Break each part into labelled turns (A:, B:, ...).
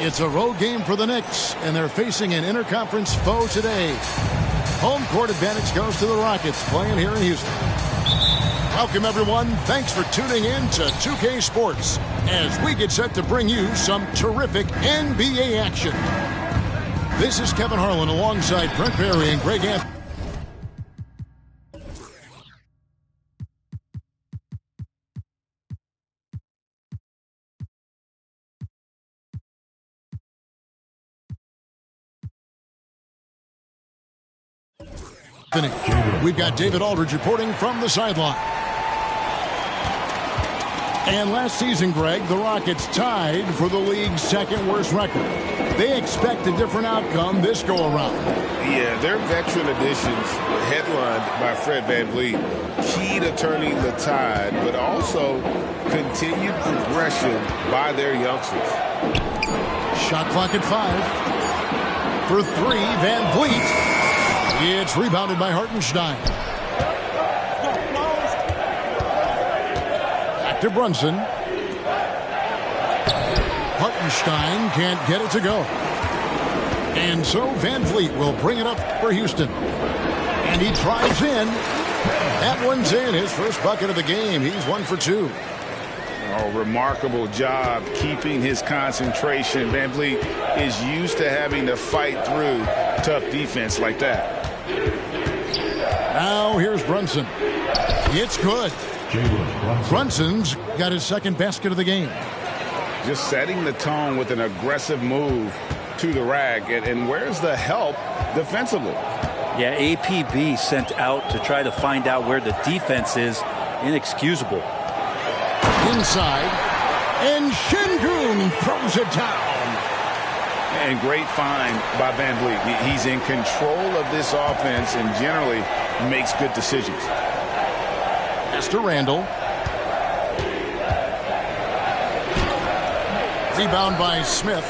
A: It's a road game for the Knicks, and they're facing an interconference foe today. Home court advantage goes to the Rockets, playing here in Houston. Welcome, everyone. Thanks for tuning in to 2K Sports as we get set to bring you some terrific NBA action. This is Kevin Harlan alongside Brent Barry and Greg Anthony. We've got David Aldridge reporting from the sideline. And last season, Greg, the Rockets tied for the league's second worst record. They expect a different outcome this go-around.
B: Yeah, their veteran additions, headlined by Fred VanVleet, key to turning the tide, but also continued progression by their youngsters.
A: Shot clock at 5. For 3, VanVleet. It's rebounded by Hartenstein. Back to Brunson. Hartenstein can't get it to go. And so VanVleet will bring it up for Houston. And he drives in. That one's in. His first bucket of the game. He's 1 for 2.
B: Oh, remarkable job keeping his concentration. VanVleet is used to having to fight through tough defense like that.
A: Now here's Brunson. It's good. Brunson's got his second basket of the game.
B: Just setting the tone with an aggressive move to the rack. And where's the help defensively?
C: Yeah, APB sent out to try to find out where the defense is. Inexcusable.
A: Inside. And Şengün throws it down.
B: And great find by VanVleet. He's in control of this offense and generally makes good decisions.
A: Pass to Randall. Rebound by Smith.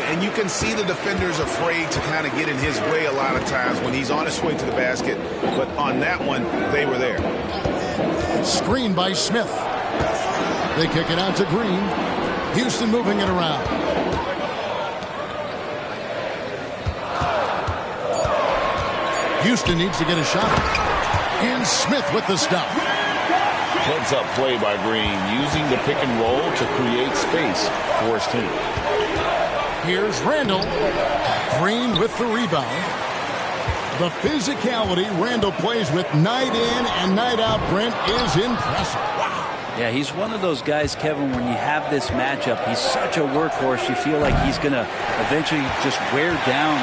B: And you can see the defenders afraid to kind of get in his way a lot of times when he's on his way to the basket. But on that one, they were there.
A: Screen by Smith. They kick it out to Green. Houston moving it around. Houston needs to get a shot. And Smith with the stop.
B: Heads-up play by Green, using the pick and roll to create space for his team.
A: Here's Randall. Green with the rebound. The physicality Randall plays with night in and night out, Brent, is impressive. Wow.
C: Yeah, he's one of those guys, Kevin, when you have this matchup, he's such a workhorse. You feel like he's going to eventually just wear down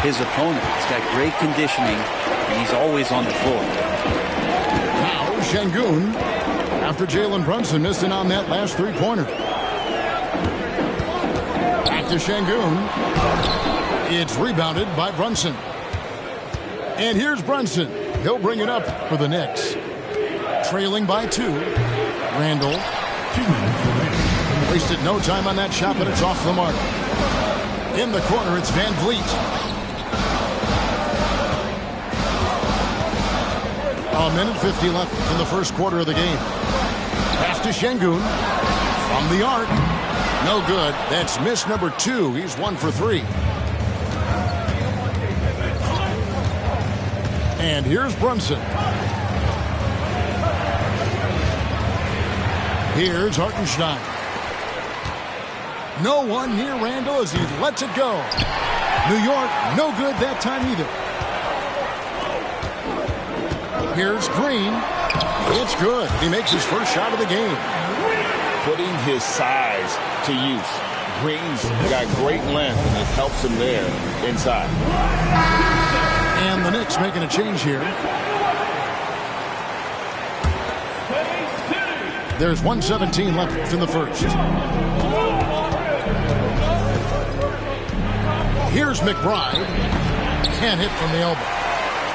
C: his opponent. He's got great conditioning, and he's always on the floor.
A: Now Şengün, after Jalen Brunson missed it on that last three-pointer. Back to Şengün. It's rebounded by Brunson. And here's Brunson. He'll bring it up for the Knicks. Trailing by 2. Randall. Wasted no time on that shot, but it's off the mark. In the corner, it's VanVleet. A minute 50 left in the first quarter of the game. Pass to Şengün. From the arc. No good. That's miss number 2. He's 1 for 3. And here's Brunson. Here's Hartenstein. No one near Randall as he lets it go. New York, no good that time either. Here's Green. It's good. He makes his first shot of the game.
B: Putting his size to use. Green's got great length, and it helps him there inside.
A: And the Knicks making a change here. There's 1:17 left in the first. Here's McBride. Can't hit from the elbow.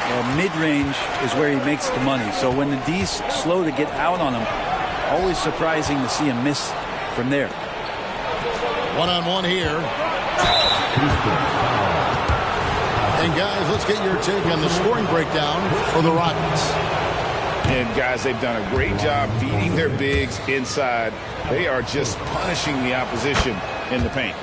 C: Well, mid-range is where he makes the money. So when the D's slow to get out on him, always surprising to see him miss from there.
A: One-on-one here. And guys, let's get your take on the scoring breakdown for the Rockets.
B: And guys, they've done a great job feeding their bigs inside. They are just punishing the opposition in the paint.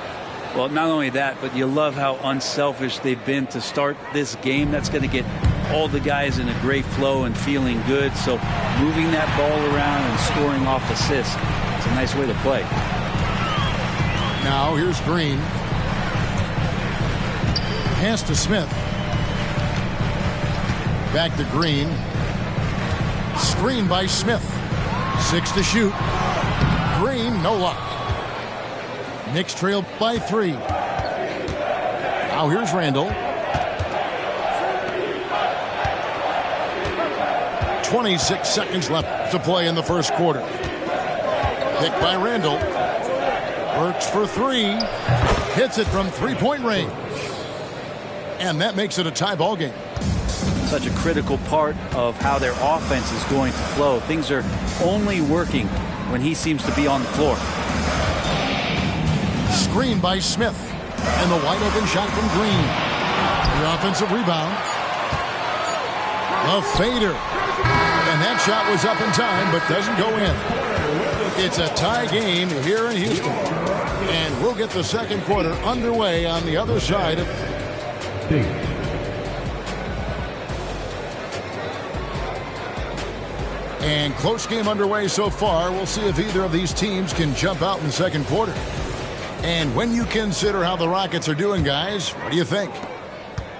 C: Well, not only that, but you love how unselfish they've been to start this game. That's going to get all the guys in a great flow and feeling good. So moving that ball around and scoring off assists, it's a nice way to play.
A: Now here's Green. Pass to Smith. Back to Green. Screen by Smith. 6 to shoot. Green, no luck. Knicks trail by 3. Now here's Randall. 26 seconds left to play in the first quarter. Picked by Randall. Works for 3. Hits it from three-point range. And that makes it a tie ball game.
C: Such a critical part of how their offense is going to flow. Things are only working when he seems to be on the floor.
A: Screen by Smith. And the wide open shot from Green. The offensive rebound. A fader. And that shot was up in time, but doesn't go in. It's a tie game here in Houston. And we'll get the second quarter underway on the other side of... And close game underway so far. We'll see if either of these teams can jump out in the second quarter. And when you consider how the Rockets are doing, guys, what do you think?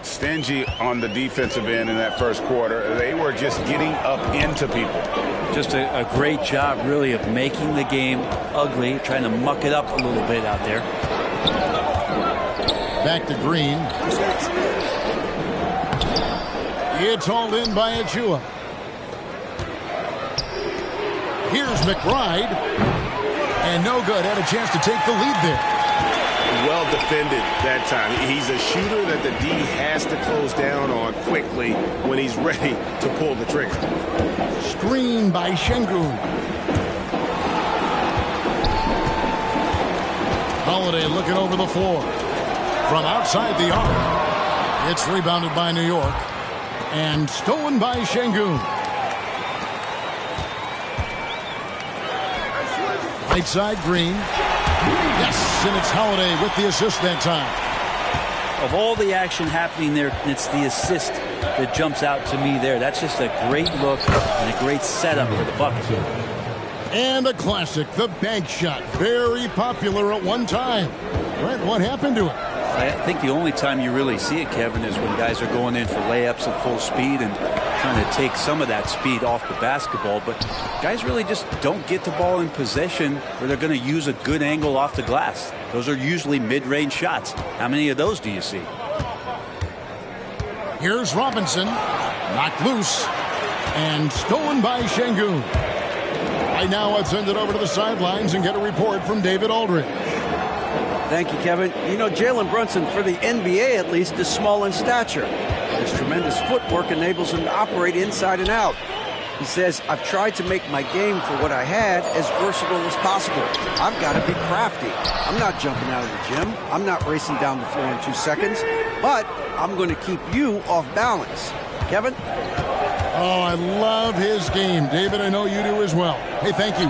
B: Stingy on the defensive end in that first quarter. They were just getting up into people.
C: Just a great job, really, of making the game ugly, trying to muck it up a little bit out there.
A: Back to Green. It's hauled in by Achua. Here's McBride. And no good. Had a chance to take the lead there.
B: Well defended that time. He's a shooter that the D has to close down on quickly when he's ready to pull the trigger.
A: Screen by Şengün. Holiday looking over the floor. From outside the arc. It's rebounded by New York. And stolen by Şengün. Right side, Green. Yes, and it's Holiday with the assist that time.
C: Of all the action happening there, it's the assist that jumps out to me there. That's just a great look and a great setup for the Bucks.
A: And a classic, the bank shot. Very popular at one time. Right, what happened to it?
C: I think the only time you really see it, Kevin, is when guys are going in for layups at full speed and trying to take some of that speed off the basketball. But guys really just don't get the ball in possession where they're going to use a good angle off the glass. Those are usually mid-range shots. How many of those do you see?
A: Here's Robinson. Knocked loose. And stolen by Şengün. Right now, let's send it over to the sidelines and get a report from David Aldridge.
D: Thank you, Kevin. You know, Jalen Brunson, for the NBA at least, is small in stature. His tremendous footwork enables him to operate inside and out. He says, I've tried to make my game for what I had as versatile as possible. I've got to be crafty. I'm not jumping out of the gym. I'm not racing down the floor in 2 seconds. But I'm going to keep you off balance. Kevin?
A: Oh, I love his game. David, I know you do as well. Hey, thank you.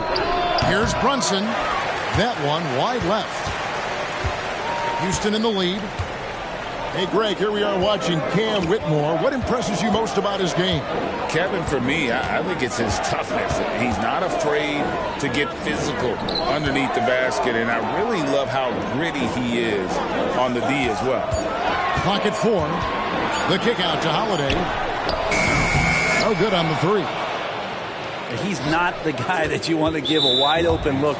A: Here's Brunson. That one wide left. Houston in the lead. Hey, Greg, here we are watching Cam Whitmore. What impresses you most about his game?
B: Kevin, for me, I think it's his toughness. He's not afraid to get physical underneath the basket, and I really love how gritty he is on the D as well.
A: Clock at 4. The kick out to Holiday. No good on the 3.
C: He's not the guy that you want to give a wide open look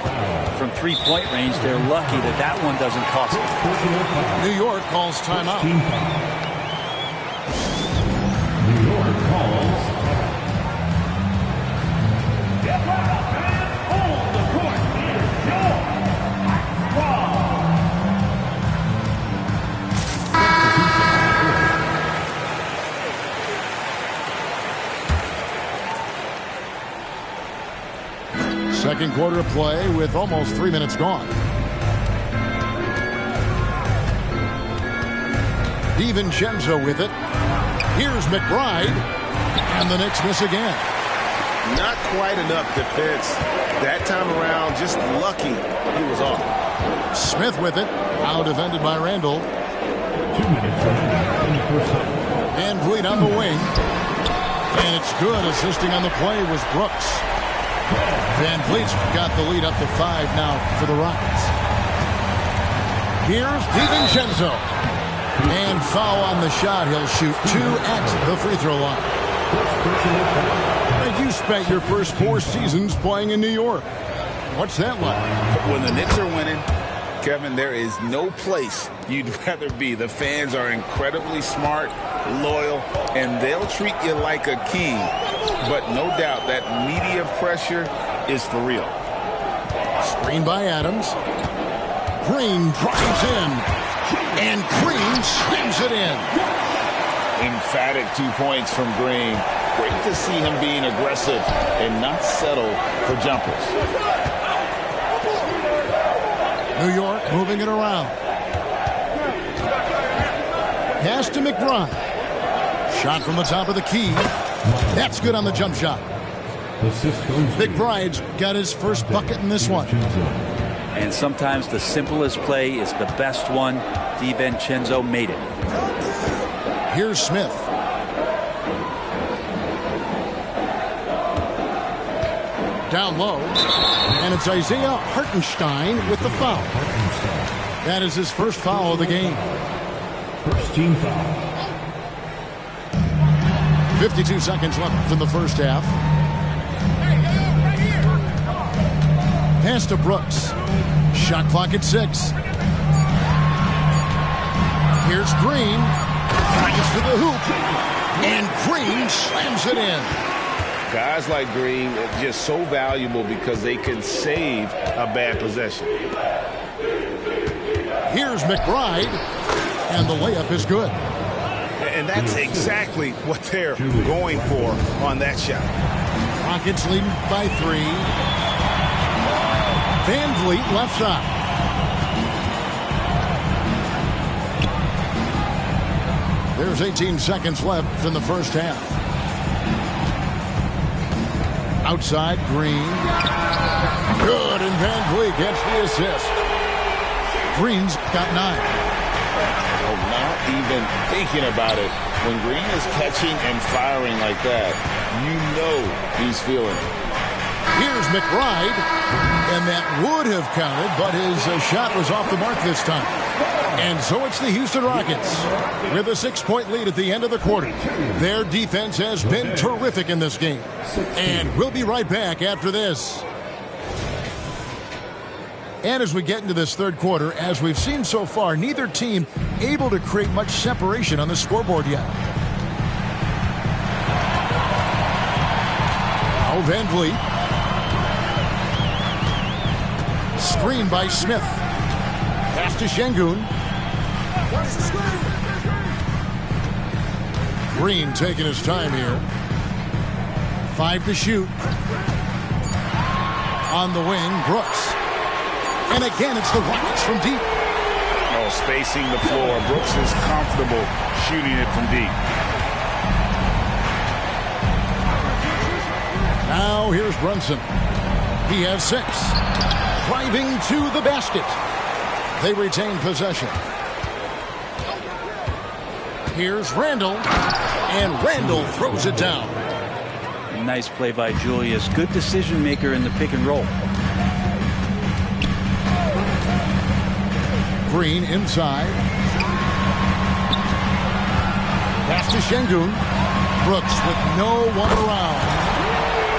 C: from three-point range. They're lucky that that one doesn't cost them.
A: New York calls timeout.
E: New York calls. On the court,
A: Second quarter of play with almost 3 minutes gone. DiVincenzo with it. Here's McBride. And the Knicks miss again.
B: Not quite enough defense. That time around, just lucky he was off.
A: Smith with it. Now defended by Randall.
E: 2 minutes remaining in the first half.
A: Van Vliet on the wing. And it's good. Assisting on the play was Brooks. Van Vliet's got the lead up to 5 now for the Rockets. Here's DiVincenzo. And foul on the shot. He'll shoot 2 at the free throw line. You spent your first 4 seasons playing in New York. What's that like?
B: When the Knicks are winning, Kevin, there is no place you'd rather be. The fans are incredibly smart, loyal, and they'll treat you like a king. But no doubt that media pressure is for real.
A: Screen by Adams. Green drives in. And Green slams it in.
B: Emphatic 2 points from Green. Great to see him being aggressive and not settle for jumpers.
A: New York moving it around. Pass to McBride. Shot from the top of the key. That's good on the jump shot. McBride's got his first bucket in this one.
C: And sometimes the simplest play is the best one. DiVincenzo made it.
A: Here's Smith. Down low. And it's Isaiah Hartenstein with the foul. That is his first foul of the game.
E: First team foul.
A: 52 seconds left in the first half. Pass to Brooks. Shot clock at 6. Here's Green. Gets to the hoop. And Green slams it in.
B: Guys like Green are just so valuable because they can save a bad possession.
A: Here's McBride. And the layup is good.
B: And that's exactly what they're going for on that shot.
A: Rockets leading by 3. Van Vliet left side. There's 18 seconds left in the first half. Outside, Green. Good, and Van Vliet gets the assist. Green's got 9.
B: Oh, not even thinking about it. When Green is catching and firing like that, you know he's feeling it.
A: Here's McBride, and that would have counted, but his shot was off the mark this time. And so it's the Houston Rockets with a 6-point lead at the end of the quarter. Their defense has been terrific in this game. And we'll be right back after this. And as we get into this third quarter, as we've seen so far, neither team able to create much separation on the scoreboard yet. Now Van Vliet. Screen by Smith. Pass to Şengün. Green taking his time here. 5 to shoot. On the wing, Brooks. And again, it's the Rockets from deep.
B: Oh, spacing the floor. Brooks is comfortable shooting it from deep.
A: Now here's Brunson. He has 6. Driving to the basket. They retain possession. Here's Randall. And Randall throws it down.
C: Nice play by Julius. Good decision maker in the pick and roll.
A: Green inside. Pass to Şengün. Brooks with no one around.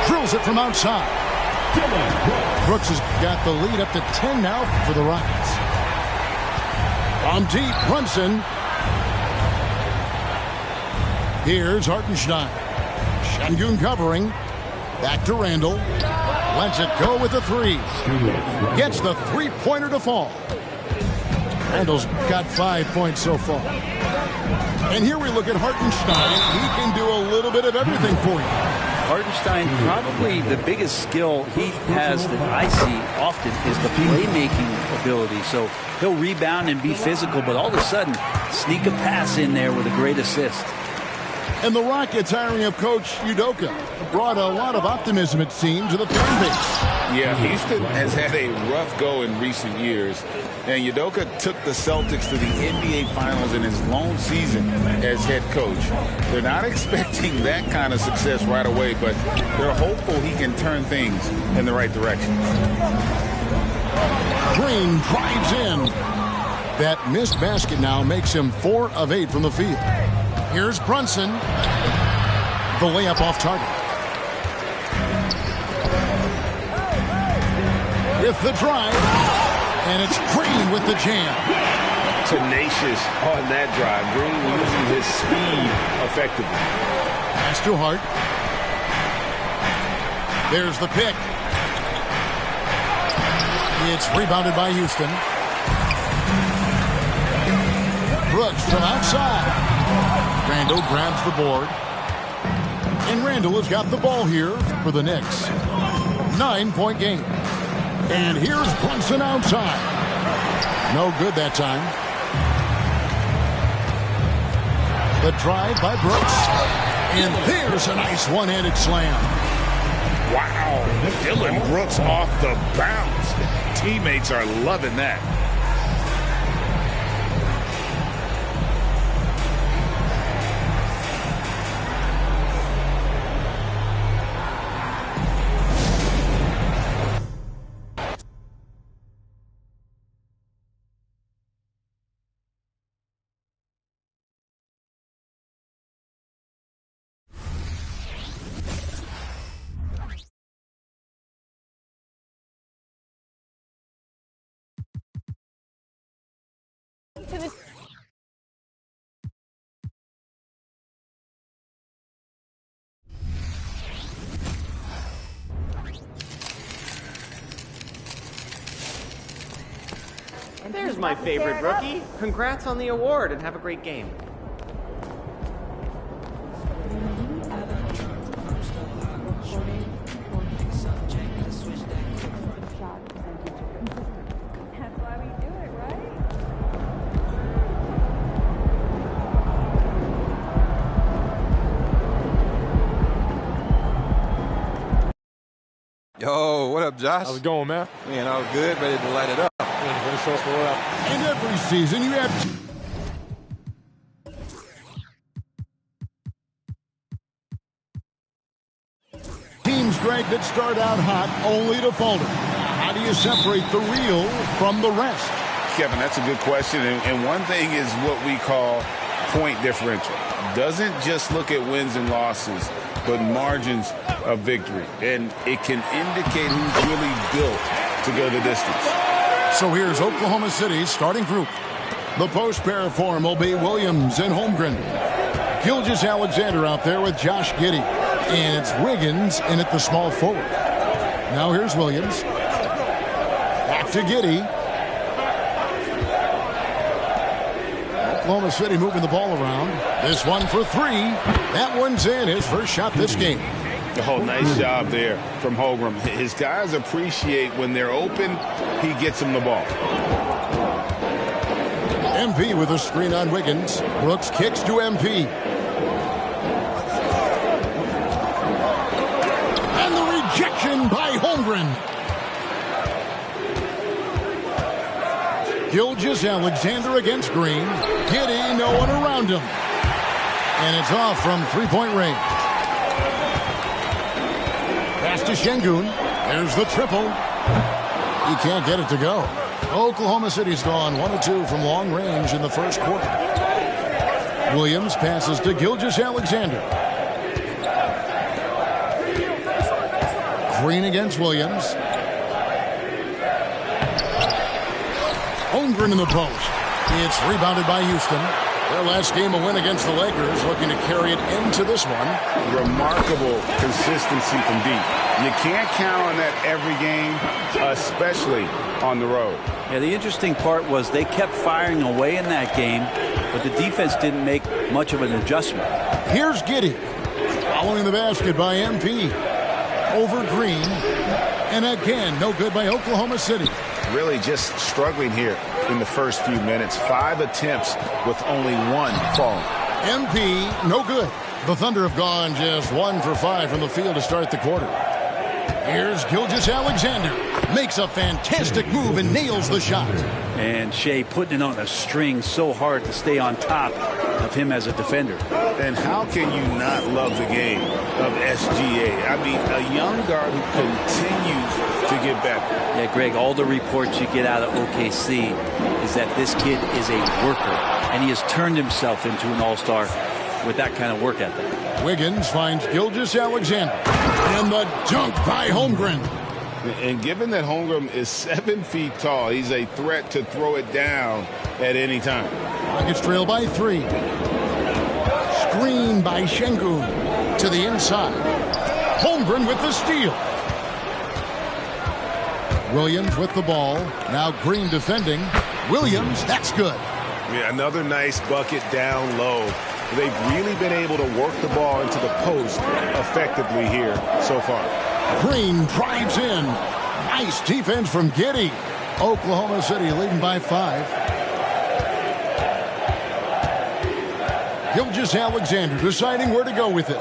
A: Drills it from outside. Brooks has got the lead up to 10 now for the Rockets. From deep, Brunson. Here's Hartenstein. Şengün covering. Back to Randall. Lets it go with the 3. Gets the 3-pointer to fall. Randall's got 5 points so far. And here we look at Hartenstein. He can do a little bit of everything for you.
C: Hartenstein, probably the biggest skill he has that I see often is the playmaking ability. So he'll rebound and be physical, but all of a sudden sneak a pass in there with a great assist.
A: And the Rockets hiring of Coach Udoka brought a lot of optimism, it seemed, to the fan base.
B: Yeah, Houston has had a rough go in recent years. And Udoka took the Celtics to the NBA Finals in his lone season as head coach. They're not expecting that kind of success right away, but they're hopeful he can turn things in the right direction.
A: Green drives in. That missed basket now makes him 4 of 8 from the field. Here's Brunson. The layup off target. With the drive. And it's Green with the jam.
F: Tenacious on that drive. Green using his speed effectively.
A: Pass to Hart. There's the pick. It's rebounded by Houston. Brooks from outside. Randall grabs the board. And Randall has got the ball here for the Knicks. 9-point game. And here's Brunson outside. No good that time. The drive by Brooks. And there's a nice one-handed slam.
B: Wow. Dylan Brooks off the bounce. Teammates are loving that.
G: There's my favorite rookie. Congrats on the award and have a great game.
H: That's why we do it, right?
I: Yo, what up, Josh?
J: How's it going, man?
I: Man, all good, ready to light it up.
A: And every season you have teams, Greg, that start out hot only to falter. How do you separate the real from the rest?
B: Kevin, that's a good question. And one thing is what we call point differential. Doesn't just look at wins and losses, but margins of victory. And it can indicate who's really built to go the distance.
A: So here's Oklahoma City's starting group. The post pair form will be Williams and Holmgren. Gilgeous-Alexander out there with Josh Giddey. And it's Wiggins in at the small forward. Now here's Williams. Back to Giddey. Oklahoma City moving the ball around. This one for 3. That one's in. His first shot this game.
B: Oh, nice job there from Holmgren. His guys appreciate when they're open, he gets them the ball.
A: MP with a screen on Wiggins. Brooks kicks to MP. And the rejection by Holmgren. Gilgeous-Alexander against Green. Giddey, no one around him. And it's off from three-point range. Pass to Şengün. There's the triple. He can't get it to go. Oklahoma City's gone 1 of 2 from long range in the first quarter. Williams passes to Gilgeous-Alexander. Green against Williams. Holmgren in the post. It's rebounded by Houston. Their last game, a win against the Lakers, looking to carry it into this one.
B: Remarkable consistency from deep. You can't count on that every game, especially on the road.
C: Yeah, the interesting part was they kept firing away in that game, but the defense didn't make much of an adjustment.
A: Here's Giddey. Following the basket by MP. Over Green. And again, no good by Oklahoma City.
B: Really just struggling here in the first few minutes. 5 attempts with only 1 falling.
A: MP, no good. The Thunder have gone just 1 for 5 from the field to start the quarter. Here's Gilgeous-Alexander. Makes a fantastic move and nails the shot.
C: And Shea putting it on a string so hard to stay on top of him as a defender.
B: And how can you not love the game of SGA? I mean, a young guard who continues to get better.
C: Yeah, Greg, all the reports you get out of OKC is that this kid is a worker, and he has turned himself into an all-star with that kind of work ethic.
A: Wiggins finds Gilgeous-Alexander. And the dunk by Holmgren.
B: And given that Holmgren is 7 feet tall, he's a threat to throw it down at any time.
A: Rockets trail by 3. Screen by Şengün to the inside. Holmgren with the steal. Williams with the ball. Now Green defending. Williams, that's good.
F: Yeah, another nice bucket down low. They've really been able to work the ball into the post effectively here so far.
A: Green drives in. Nice defense from Giddey. Oklahoma City leading by 5. Gilgeous-Alexander deciding where to go with it.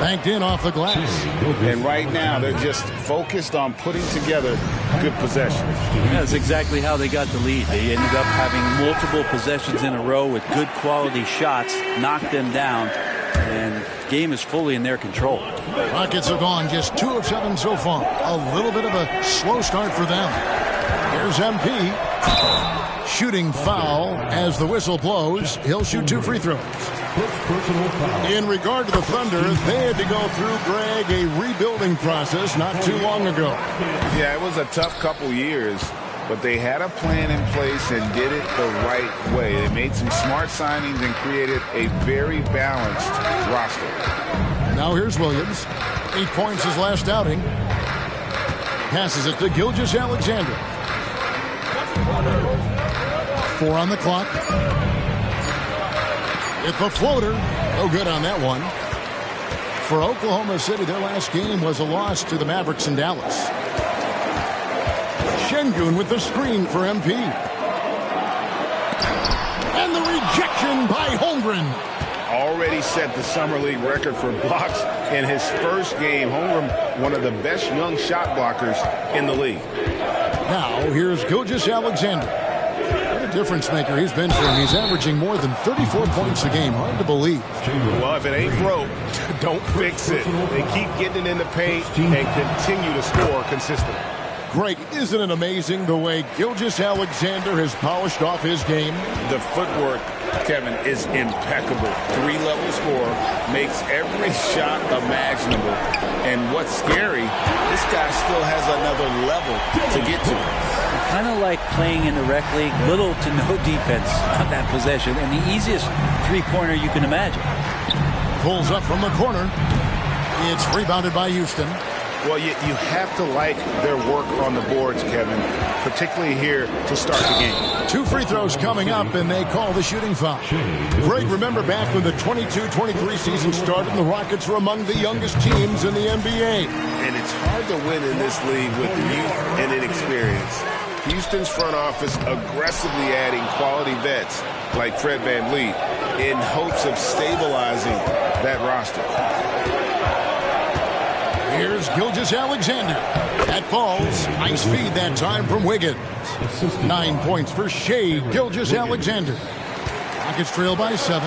A: Banked in off the glass.
B: And right now, they're just focused on putting together good possessions.
C: That's exactly how they got the lead. They ended up having multiple possessions in a row with good quality shots, knocked them down, and the game is fully in their control.
A: Rockets have gone just 2 of 7 so far. A little bit of a slow start for them. Here's MP. Shooting foul as the whistle blows. He'll shoot 2 free throws. In regard to the Thunder, they had to go through, Greg, a rebuilding process not too long ago.
B: Yeah, it was a tough couple years, but they had a plan in place and did it the right way. They made some smart signings and created a very balanced roster.
A: Now here's Williams. 8 points his last outing. Passes it to Gilgeous-Alexander. 4 on the clock. It's a floater. No good on that one. For Oklahoma City, their last game was a loss to the Mavericks in Dallas. Şengün with the screen for MP. And the rejection by Holmgren.
F: Already set the Summer League record for blocks in his first game. Holmgren, one of the best young shot blockers in the league.
A: Now, here's Gilgeous-Alexander. What a difference maker he's been for him. He's averaging more than 34 points a game. Hard to believe.
F: Well, if it ain't broke, don't fix it. They keep getting it in the paint and continue to score consistently.
A: Greg, isn't it amazing the way Gilgeous-Alexander has polished off his game?
B: The footwork, Kevin, is impeccable. 3-level score, makes every shot imaginable. And what's scary, this guy still has another level to get to.
C: Kind of like playing in the rec league, little to no defense on that possession, and the easiest three-pointer you can imagine.
A: Pulls up from the corner. It's rebounded by Houston.
F: Well, you have to like their work on the boards, Kevin, particularly here to start the game.
A: 2 free throws coming up, and they call the shooting foul. Greg, remember back when the 22-23 season started, and the Rockets were among the youngest teams in the NBA.
F: And it's hard to win in this league with youth and inexperience. Houston's front office aggressively adding quality vets like Fred VanVleet in hopes of stabilizing that roster.
A: Here's Gilgeous-Alexander. That falls. Nice feed that time from Wiggins. 9 points for Shea Gilgeous-Alexander. Rockets trail by 7.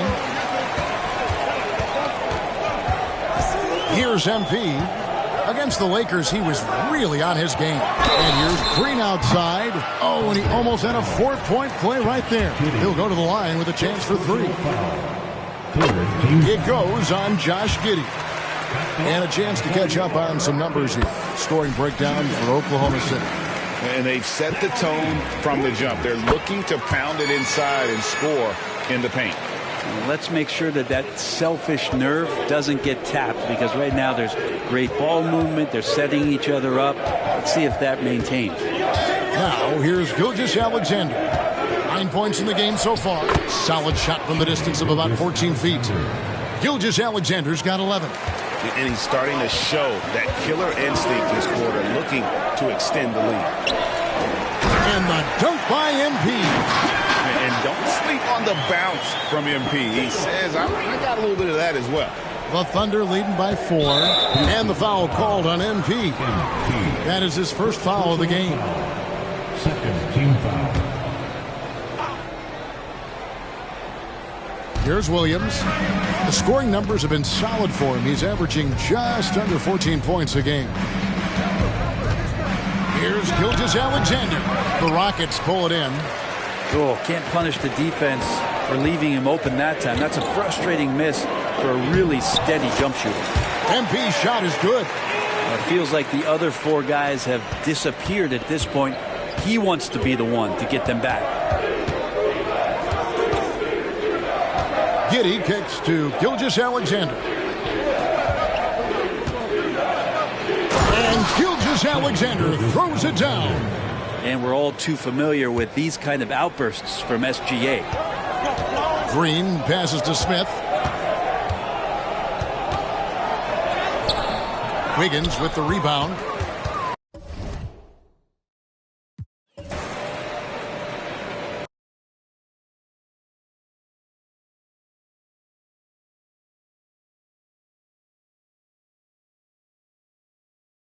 A: Here's MP. Against the Lakers, he was really on his game. And here's Green outside. Oh, and he almost had a 4-point play right there. He'll go to the line with a chance for 3. It goes on Josh Giddey. And a chance to catch up on some numbers here. Scoring breakdown for Oklahoma City.
B: And they've set the tone from the jump. They're looking to pound it inside and score in the paint.
C: Let's make sure that that selfish nerve doesn't get tapped, because right now there's great ball movement. They're setting each other up. Let's see if that maintains.
A: Now, here's Gilgeous-Alexander. 9 points in the game so far. Solid shot from the distance of about 14 feet. Gilgeous-Alexander's got 11.
F: And he's starting to show that killer instinct this quarter, looking to extend the lead.
A: And the dunk by MP.
B: And don't sleep on the bounce from MP. He says, I got a little bit of that as well.
A: The Thunder leading by 4. And the foul called on MP. That is his first foul of the game.
E: Second team foul.
A: Here's Williams. The scoring numbers have been solid for him. He's averaging just under 14 points a game. Here's Gilgeous-Alexander. The Rockets pull it in.
C: Oh, can't punish the defense for leaving him open that time. That's a frustrating miss for a really steady jump shooter.
A: MP's shot is good.
C: It feels like the other 4 guys have disappeared at this point. He wants to be the one to get them back.
A: Giddey kicks to Gilgeous-Alexander. And Gilgeous-Alexander throws it down.
C: And we're all too familiar with these kind of outbursts from SGA.
A: Green passes to Smith. Wiggins with the rebound.